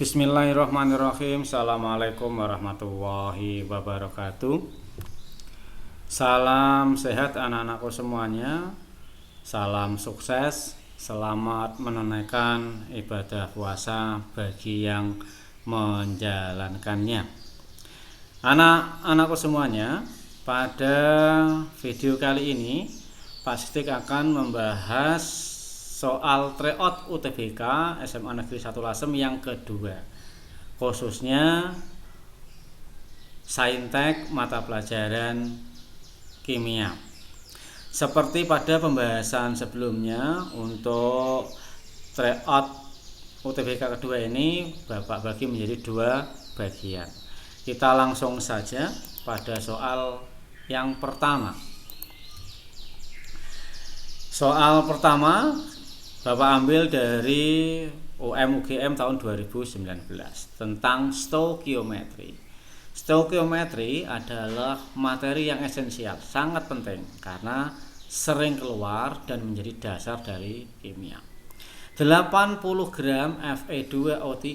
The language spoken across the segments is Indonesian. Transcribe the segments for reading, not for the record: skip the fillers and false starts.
Bismillahirrahmanirrahim. Assalamualaikum warahmatullahi wabarakatuh. Salam sehat anak-anakku semuanya. Salam sukses. Selamat menunaikan ibadah puasa bagi yang menjalankannya. Anak-anakku semuanya, pada video kali ini Pak Sidik akan membahas soal tryout UTBK SMA Negeri 1 Lasem yang kedua, khususnya saintek mata pelajaran kimia. Seperti pada pembahasan sebelumnya, untuk tryout UTBK kedua ini Bapak bagi menjadi dua bagian. Kita langsung saja pada soal yang pertama. Soal pertama Bapak ambil dari UM/UGM tahun 2019 tentang stoikiometri. Stoikiometri adalah materi yang esensial, sangat penting karena sering keluar dan menjadi dasar dari kimia. 80 gram Fe2O3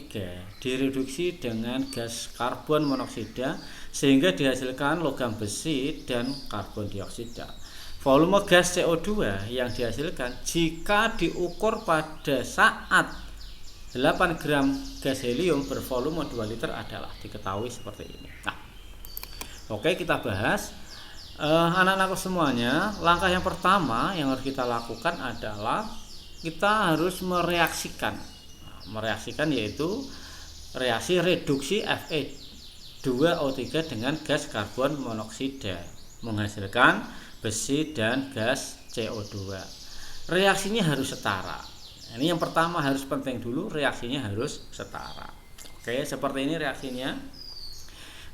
direduksi dengan gas karbon monoksida sehingga dihasilkan logam besi dan karbon dioksida. Volume gas CO2 yang dihasilkan jika diukur pada saat 8 gram gas helium bervolume 2 liter adalah diketahui seperti ini. Nah, oke, kita bahas. Anak-anakku semuanya, langkah yang pertama yang harus kita lakukan adalah kita harus mereaksikan. Mereaksikan yaitu reaksi reduksi Fe2O3 dengan gas karbon monoksida menghasilkan besi dan gas CO2. Reaksinya harus setara. Ini yang pertama harus penting dulu, reaksinya harus setara. Oke, seperti ini reaksinya.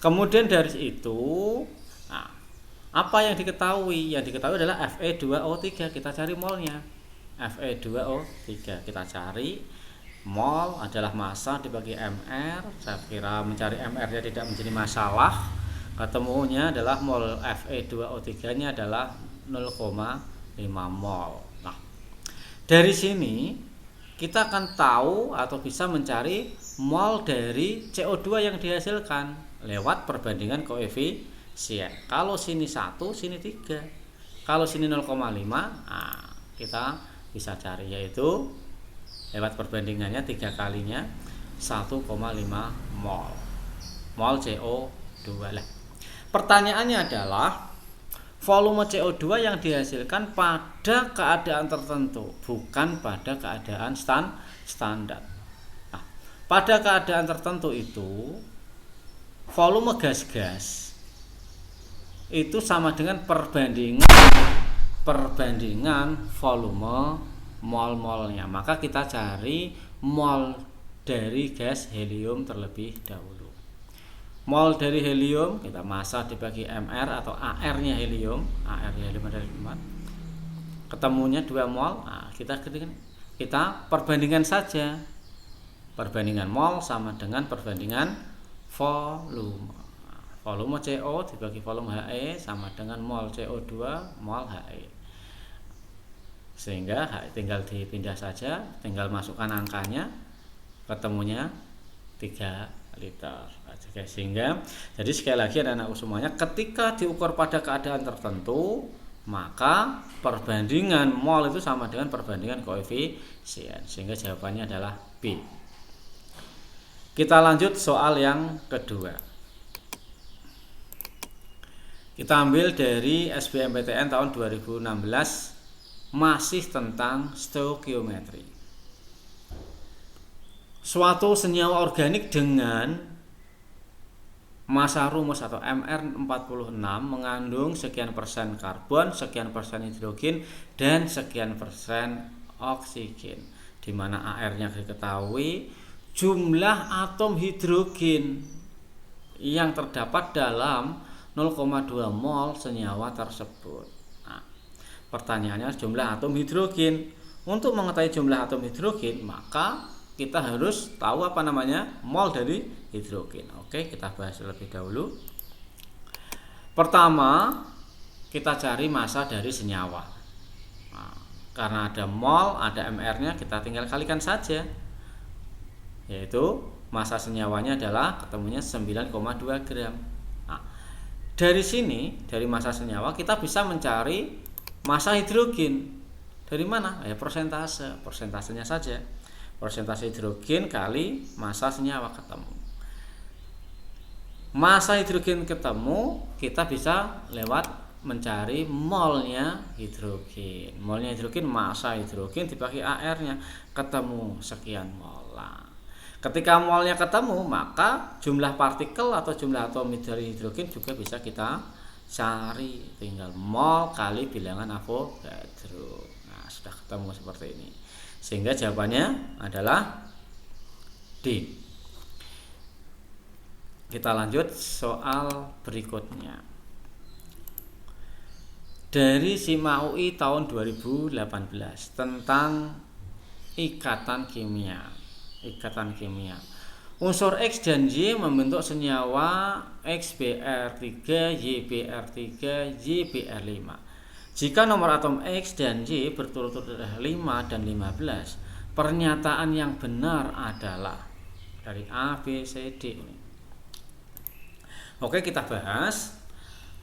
Kemudian dari itu, apa yang diketahui? Yang diketahui adalah Fe2O3. Kita cari molnya. Fe2O3 kita cari. Mol adalah massa dibagi Mr. Saya kira mencari Mr-nya tidak menjadi masalah. Ketemunya adalah mol Fe2O3 nya adalah 0,5 mol. Nah, dari sini kita akan tahu atau bisa mencari mol dari CO2 yang dihasilkan lewat perbandingan koefisien. Kalau sini 1, sini 3. Kalau sini 0,5, kita bisa cari, yaitu lewat perbandingannya 3 kalinya 1,5 mol. Mol CO2 lah. Pertanyaannya adalah volume CO2 yang dihasilkan pada keadaan tertentu, bukan pada keadaan standar. Nah, pada keadaan tertentu itu volume gas-gas itu sama dengan perbandingan volume mol-molnya. Maka kita cari mol dari gas helium terlebih dahulu. Mol dari helium kita massa dibagi Mr atau AR-nya helium. AR-nya helium adalah 4. Ketemunya 2 mol. Kita perbandingan saja. Perbandingan mol sama dengan perbandingan volume. Volume CO dibagi volume He sama dengan mol CO2 mol He. Sehingga tinggal dipindah saja, tinggal masukkan angkanya, ketemunya 3 liter. Sehingga jadi sekali lagi anak-anakku semuanya, ketika diukur pada keadaan tertentu, maka perbandingan mol itu sama dengan perbandingan koefisien. Sehingga jawabannya adalah B. Kita lanjut soal yang kedua. Kita ambil dari SBMPTN tahun 2016, masih tentang stoikiometri. Suatu senyawa organik dengan massa rumus atau Mr46 mengandung sekian persen karbon, sekian persen hidrogen, dan sekian persen oksigen, di mana AR-nya diketahui, jumlah atom hidrogen yang terdapat dalam 0,2 mol senyawa tersebut. Nah, pertanyaannya jumlah atom hidrogen. Untuk mengetahui jumlah atom hidrogen, maka kita harus tahu mol dari hidrogen. Oke, kita bahas terlebih dahulu. Pertama, kita cari massa dari senyawa. Nah, karena ada mol, ada Mr-nya, kita tinggal kalikan saja, yaitu massa senyawanya adalah ketemunya 9,2 gram. Nah, dari sini, dari massa senyawa kita bisa mencari massa hidrogen. Dari mana? Ya persentasenya saja. Persentase hidrogen kali massa senyawa ketemu. Massa hidrogen ketemu, kita bisa lewat mencari molnya hidrogen. Molnya hidrogen, massa hidrogen dibagi AR-nya, ketemu sekian mol. Ketika molnya ketemu, maka jumlah partikel atau jumlah atom dari hidrogen juga bisa kita cari. Tinggal mol kali bilangan Avogadro. Nah, sudah ketemu seperti ini. Sehingga jawabannya adalah D. Kita lanjut soal berikutnya. Dari SIMA UI tahun 2018 tentang ikatan kimia. Unsur X dan Y membentuk senyawa XBr3, YBr3, YBr5. Jika nomor atom X dan Y berturut-turut 5 dan 15, pernyataan yang benar adalah dari A, B, C, D ini. Oke, kita bahas.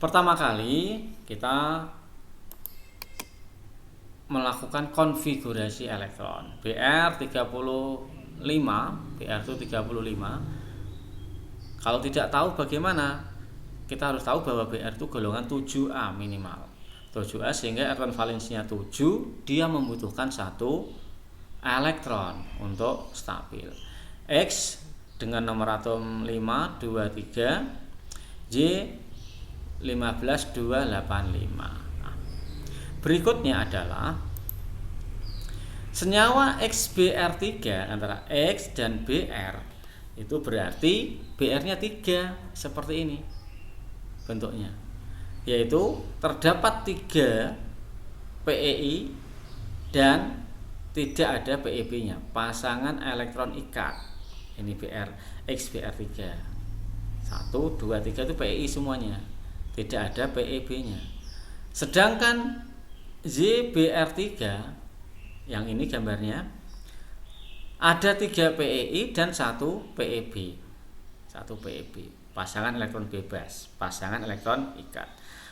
Pertama kali kita melakukan konfigurasi elektron. BR35, BR itu 35. Kalau tidak tahu bagaimana? Kita harus tahu bahwa BR itu golongan 7A minimal. 7A sehingga elektron valensinya 7, dia membutuhkan 1 elektron untuk stabil. X dengan nomor atom 5, 2, 3, Y 15, 2, 8, 5. Nah, berikutnya adalah senyawa XBr3 antara X dan Br itu berarti Br-nya 3 seperti ini bentuknya, yaitu terdapat 3 PeI dan tidak ada PeB-nya, pasangan elektron ikat. Ini Br, XBr3 1, 2, 3 itu PeI semuanya, tidak ada PeB-nya. Sedangkan YBr3 yang ini gambarnya ada 3 PeI dan 1 PeB. 1 PeB, pasangan elektron bebas, pasangan elektron ikat.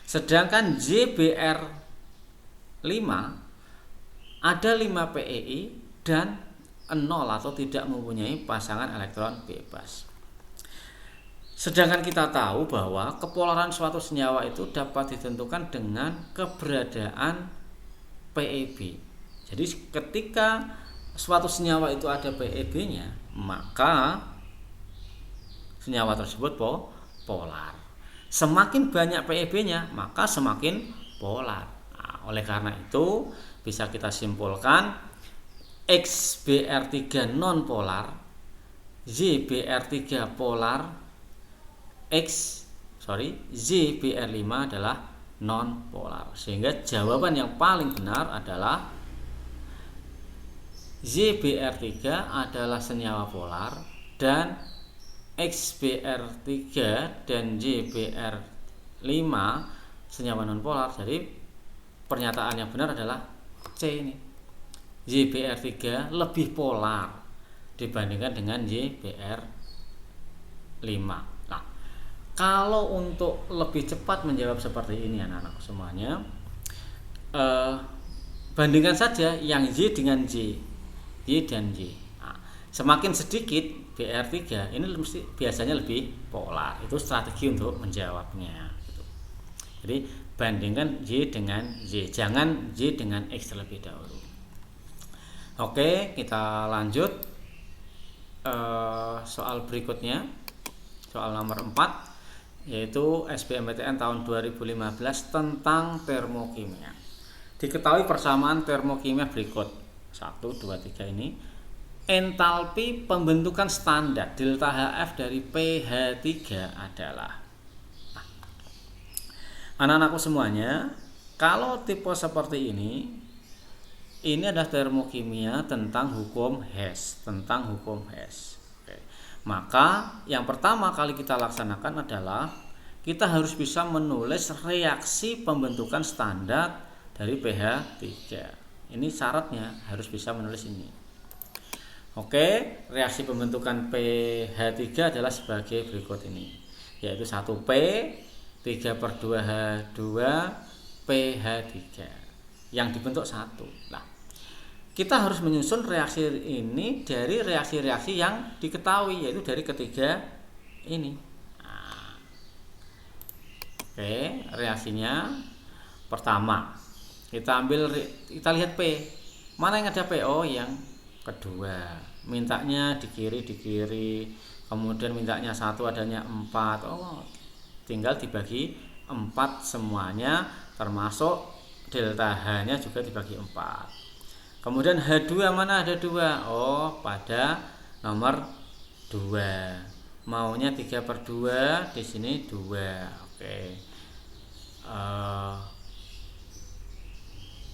Sedangkan YBr5 ada 5 PeI dan 0 atau tidak mempunyai pasangan elektron bebas. Sedangkan kita tahu bahwa kepolaran suatu senyawa itu dapat ditentukan dengan keberadaan PeB. Jadi ketika suatu senyawa itu ada PeB-nya, maka senyawa tersebut polar. Semakin banyak PeB-nya, maka semakin polar. Nah, oleh karena itu bisa kita simpulkan XBr3 non polar, YBr3 polar, YBr5 adalah non polar. Sehingga jawaban yang paling benar adalah YBr3 adalah senyawa polar dan XBr3 dan YBr5 senyawa non polar. Jadi pernyataan yang benar adalah C ini. YBr3 lebih polar dibandingkan dengan YBr5. Nah, kalau untuk lebih cepat menjawab seperti ini anak-anak semuanya, bandingkan saja yang Y dengan Y dan Y. Nah, semakin sedikit BR3 ini biasanya lebih polar. Itu strategi untuk menjawabnya gitu. Jadi bandingkan Y dengan Y, jangan Y dengan X terlebih dahulu. Oke, kita lanjut soal berikutnya, soal nomor 4, yaitu SBMPTN tahun 2015 tentang termokimia. Diketahui persamaan termokimia berikut. 1, 2, 3 ini. Entalpi pembentukan standar delta HF dari pH3 adalah. Nah, anak-anakku semuanya, kalau tipe seperti ini adalah termokimia tentang hukum Hess, Oke. Maka yang pertama kali kita laksanakan adalah kita harus bisa menulis reaksi pembentukan standar dari pH 3. Ini syaratnya harus bisa menulis ini. Oke, reaksi pembentukan pH3 adalah sebagai berikut ini, yaitu 1P 3/2H2 pH3 yang dibentuk 1. Nah, kita harus menyusun reaksi ini dari reaksi-reaksi yang diketahui, yaitu dari ketiga ini. Nah, oke, reaksinya pertama kita lihat P, mana yang ada P? Oh, yang kedua. Mintanya di kiri, kemudian mintanya 1 adanya 4. Oh, tinggal dibagi 4 semuanya, termasuk delta H nya juga dibagi 4. Kemudian H2 mana ada 2? Oh, pada nomor 2. Maunya 3/2, di sini 2. Oke.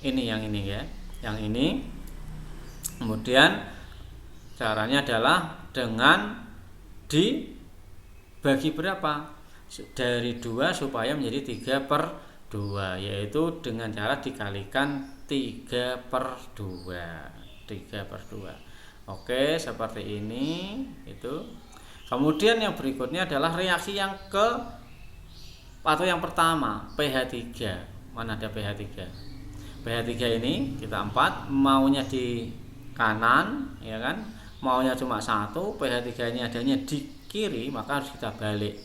Ini yang ini ya. Yang ini. Kemudian caranya adalah dengan dibagi berapa? Dari 2 supaya menjadi 3/2, yaitu dengan cara dikalikan 3/2. Oke, seperti ini itu. Kemudian yang berikutnya adalah reaksi yang yang pertama, pH3. Mana ada pH3? pH3 ini kita 4, maunya di kanan, ya kan? Maunya cuma 1, pH3 ini adanya di kiri, maka harus kita balik.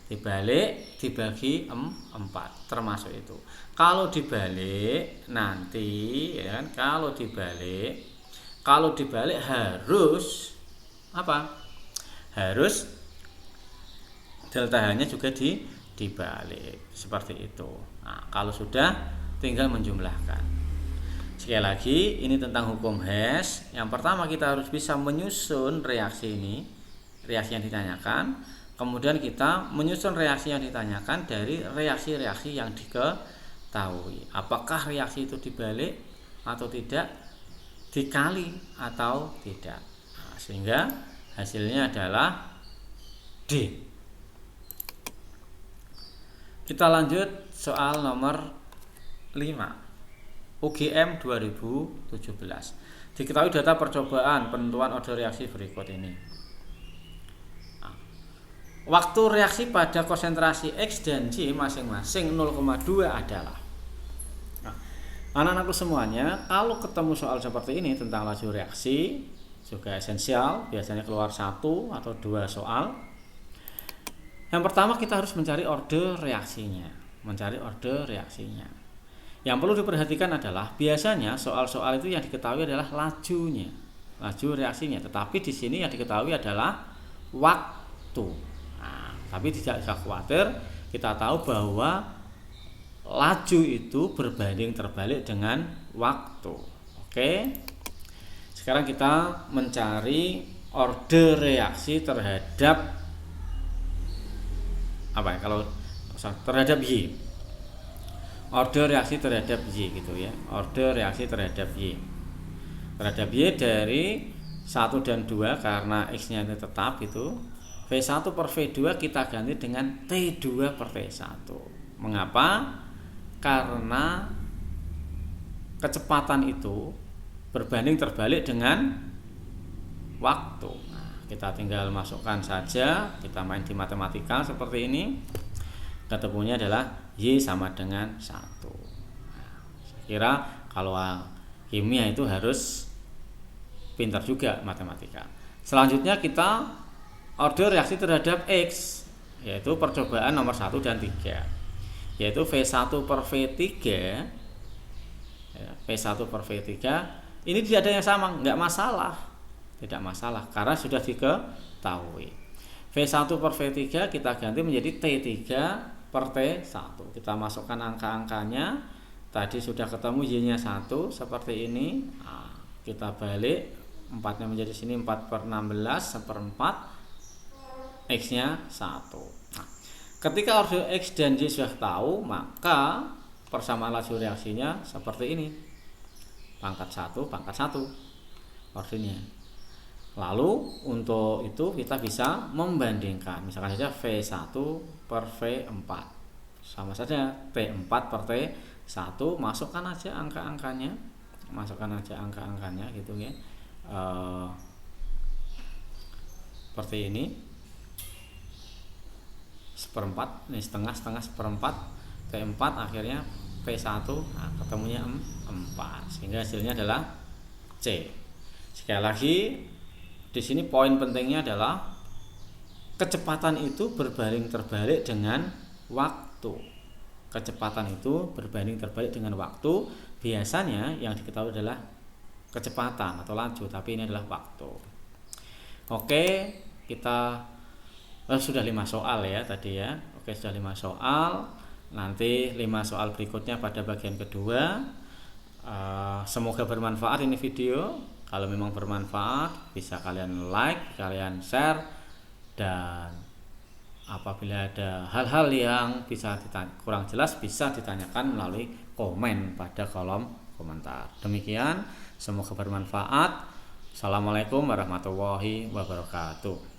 Dibalik, dibagi 4, termasuk itu. Kalau dibalik nanti, ya kan? Kalau dibalik harus apa? Harus delta H-nya juga dibalik, seperti itu. Nah, kalau sudah tinggal menjumlahkan. Sekali lagi, ini tentang hukum Hess. Yang pertama kita harus bisa menyusun reaksi ini, reaksi yang ditanyakan. Kemudian kita menyusun reaksi yang ditanyakan dari reaksi-reaksi yang diketahui. Apakah reaksi itu dibalik atau tidak, dikali atau tidak. Nah, sehingga hasilnya adalah D. Kita lanjut soal nomor 5. UGM 2017. Diketahui data percobaan penentuan order reaksi berikut ini. Waktu reaksi pada konsentrasi X dan Y masing-masing 0,2 adalah. Nah, anak-anakku semuanya, kalau ketemu soal seperti ini tentang laju reaksi, juga esensial, biasanya keluar 1 atau 2 soal. Yang pertama kita harus mencari order reaksinya. Yang perlu diperhatikan adalah biasanya soal-soal itu yang diketahui adalah lajunya, laju reaksinya. Tetapi di sini yang diketahui adalah waktu. Tapi tidak usah khawatir, kita tahu bahwa laju itu berbanding terbalik dengan waktu. Oke. Sekarang kita mencari order reaksi terhadap apa ya? Kalau terhadap Y. Order reaksi terhadap Y gitu ya. Order reaksi terhadap Y. Terhadap Y dari 1 dan 2 karena X-nya ini tetap itu. V1 per V2 kita ganti dengan T2 per T1. Mengapa? Karena kecepatan itu berbanding terbalik dengan waktu. Nah, kita tinggal masukkan saja, kita main di matematika seperti ini. Ketemunya adalah Y sama dengan 1. Nah, saya kira kalau kimia itu harus pintar juga matematika. Selanjutnya kita order reaksi terhadap X, yaitu percobaan nomor 1 dan 3, yaitu V1 per V3 ya, V1 per V3 ini tidak ada yang sama, tidak masalah karena sudah diketahui. V1 per V3 kita ganti menjadi T3 per T1. Kita masukkan angka-angkanya, tadi sudah ketemu Y-nya 1 seperti ini. Nah, kita balik 4-nya menjadi sini 4 per 16 1/4, X-nya 1. Nah, ketika order X dan Y sudah tahu, maka persamaan laju reaksinya seperti ini. Pangkat 1 ordernya. Lalu untuk itu kita bisa membandingkan. Misalkan saja V1 per V4. Sama saja T4 per T1, masukkan aja angka-angkanya gitu ya. seperti ini, seperempat, ini setengah, seperempat, P4 akhirnya P1, nah, ketemunya 4, sehingga hasilnya adalah C. Sekali lagi, di sini poin pentingnya adalah kecepatan itu berbanding terbalik dengan waktu. Kecepatan itu berbanding terbalik dengan waktu. Biasanya yang diketahui adalah kecepatan atau laju, tapi ini adalah waktu. Oke, kita sudah 5 soal ya tadi ya. Oke, sudah 5 soal. Nanti 5 soal berikutnya pada bagian kedua. Semoga bermanfaat ini video. Kalau memang bermanfaat, bisa kalian like, kalian share, dan apabila ada hal-hal yang bisa kurang jelas, bisa ditanyakan melalui komen pada kolom komentar. Demikian, semoga bermanfaat. Assalamualaikum warahmatullahi wabarakatuh.